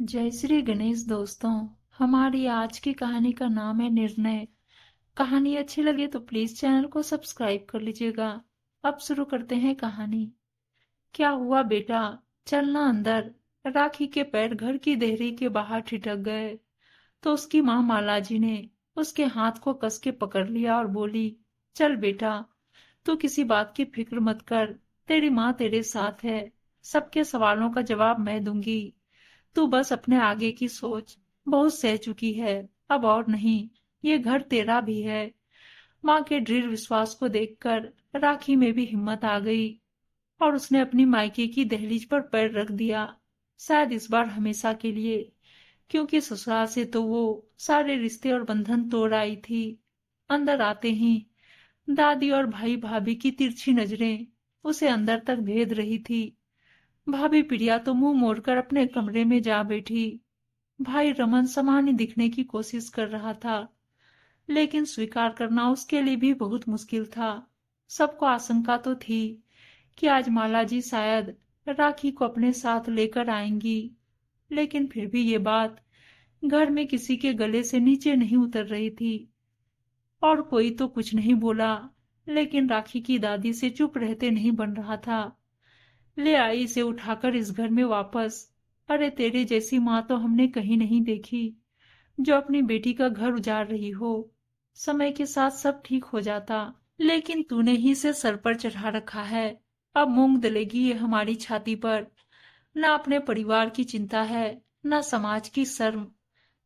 जय श्री गणेश दोस्तों। हमारी आज की कहानी का नाम है निर्णय। कहानी अच्छी लगे तो प्लीज चैनल को सब्सक्राइब कर लीजिएगा। अब शुरू करते हैं कहानी। क्या हुआ बेटा, चलना अंदर। राखी के पैर घर की देहरी के बाहर ठिठक गए तो उसकी माँ मालाजी ने उसके हाथ को कस के पकड़ लिया और बोली, चल बेटा, तू किसी बात की फिक्र मत कर। तेरी माँ तेरे साथ है। सबके सवालों का जवाब मैं दूंगी। तू बस अपने आगे की सोच। बहुत सह चुकी है, अब और नहीं। ये घर तेरा भी है। माँ के दृढ़ विश्वास को देखकर राखी में भी हिम्मत आ गई और उसने अपनी मायके की दहलीज पर पैर रख दिया। शायद इस बार हमेशा के लिए, क्योंकि ससुराल से तो वो सारे रिश्ते और बंधन तोड़ आई थी। अंदर आते ही दादी और भाई भाभी की तिरछी नजरें उसे अंदर तक भेद रही थी। भाभी प्रिया तो मुंह मोड़कर अपने कमरे में जा बैठी। भाई रमन सामान्य दिखने की कोशिश कर रहा था, लेकिन स्वीकार करना उसके लिए भी बहुत मुश्किल था। सबको आशंका तो थी कि आज माला जी शायद राखी को अपने साथ लेकर आएंगी, लेकिन फिर भी ये बात घर में किसी के गले से नीचे नहीं उतर रही थी। और कोई तो कुछ नहीं बोला, लेकिन राखी की दादी से चुप रहते नहीं बन रहा था। ले आई इसे उठाकर इस घर में वापस। अरे तेरे जैसी माँ तो हमने कहीं नहीं देखी, जो अपनी बेटी का घर उजाड़ रही हो। समय के साथ सब ठीक हो जाता, लेकिन तूने ही इसे सर पर चढ़ा रखा है। अब मूंग दलेगी ये हमारी छाती पर। न अपने परिवार की चिंता है, न समाज की शर्म।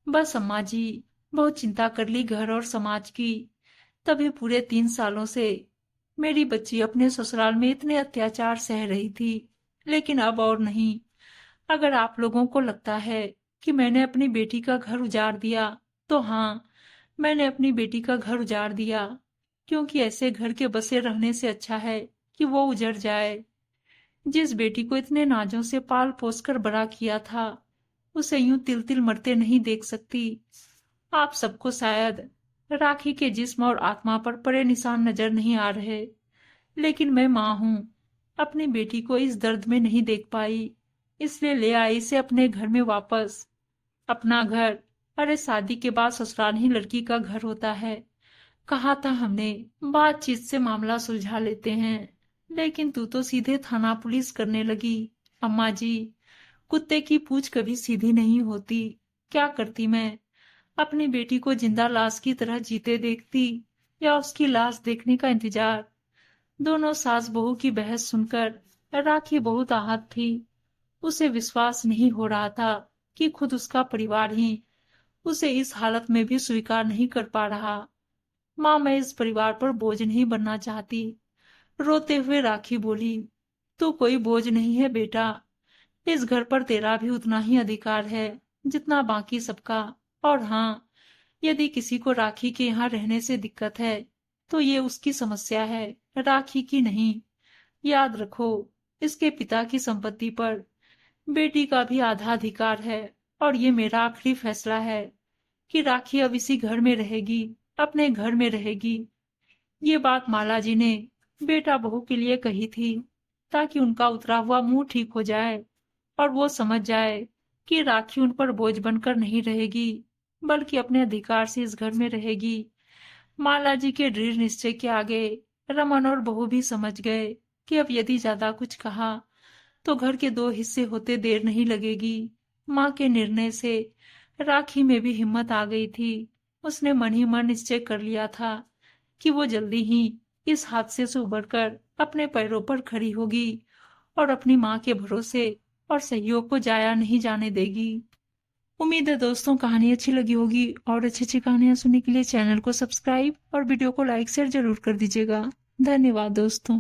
बस अम्मा जी, बहुत चिंता कर ली घर और समाज की। तभी पूरे 3 सालों से मेरी बच्ची अपने ससुराल में इतने अत्याचार सह रही थी, लेकिन अब और नहीं। अगर आप लोगों को लगता है कि मैंने अपनी बेटी का घर उजाड़ दिया, तो हाँ, मैंने अपनी बेटी का घर उजाड़ दिया, क्योंकि ऐसे घर के बसे रहने से अच्छा है कि वो उजड़ जाए। जिस बेटी को इतने नाजों से पाल पोस कर बड़ा किया था, उसे यूं तिल तिल मरते नहीं देख सकती। आप सबको शायद राखी के जिस्म और आत्मा पर पड़े निशान नजर नहीं आ रहे, लेकिन मैं माँ हूँ, अपनी बेटी को इस दर्द में नहीं देख पाई, इसलिए ले आई इसे अपने घर में वापस। अपना घर? अरे शादी के बाद ससुराल ही लड़की का घर होता है। कहा था हमने, बातचीत से मामला सुलझा लेते हैं, लेकिन तू तो सीधे थाना पुलिस करने लगी। अम्मा जी, कुत्ते की पूंछ कभी सीधी नहीं होती। क्या करती मैं? अपनी बेटी को जिंदा लाश की तरह जीते देखती, या उसकी लाश देखने का इंतजार। दोनों सास बहू की बहस सुनकर राखी बहुत आहत थी। उसे विश्वास नहीं हो रहा था कि खुद उसका परिवार ही उसे इस हालत में भी स्वीकार नहीं कर पा रहा। माँ, मैं इस परिवार पर बोझ नहीं बनना चाहती। रोते हुए राखी बोली, तू कोई बोझ नहीं है बेटा। इस घर पर तेरा भी उतना ही अधिकार है जितना बाकी सबका। और हाँ, यदि किसी को राखी के यहाँ रहने से दिक्कत है, तो ये उसकी समस्या है, राखी की नहीं। याद रखो, इसके पिता की संपत्ति पर बेटी का भी आधा अधिकार है, और ये मेरा आखिरी फैसला है कि राखी अब इसी घर में रहेगी, अपने घर में रहेगी। ये बात माला जी ने बेटा बहू के लिए कही थी, ताकि उनका उतरा हुआ मुंह ठीक हो जाए और वो समझ जाए कि राखी उन पर बोझ बनकर नहीं रहेगी, बल्कि अपने अधिकार से इस घर में रहेगी। माला जी के दृढ़ निश्चय के आगे रमन और बहू भी समझ गए कि अब यदि ज्यादा कुछ कहा तो घर के दो हिस्से होते देर नहीं लगेगी। माँ के निर्णय से राखी में भी हिम्मत आ गई थी। उसने मन ही मन निश्चय कर लिया था कि वो जल्दी ही इस हादसे से उबरकर अपने पैरों पर खड़ी होगी और अपनी माँ के भरोसे और सहयोग को जाया नहीं जाने देगी। उम्मीद है दोस्तों कहानी अच्छी लगी होगी, और अच्छी अच्छी कहानियां सुनने के लिए चैनल को सब्सक्राइब और वीडियो को लाइक शेयर जरूर कर दीजिएगा। धन्यवाद दोस्तों।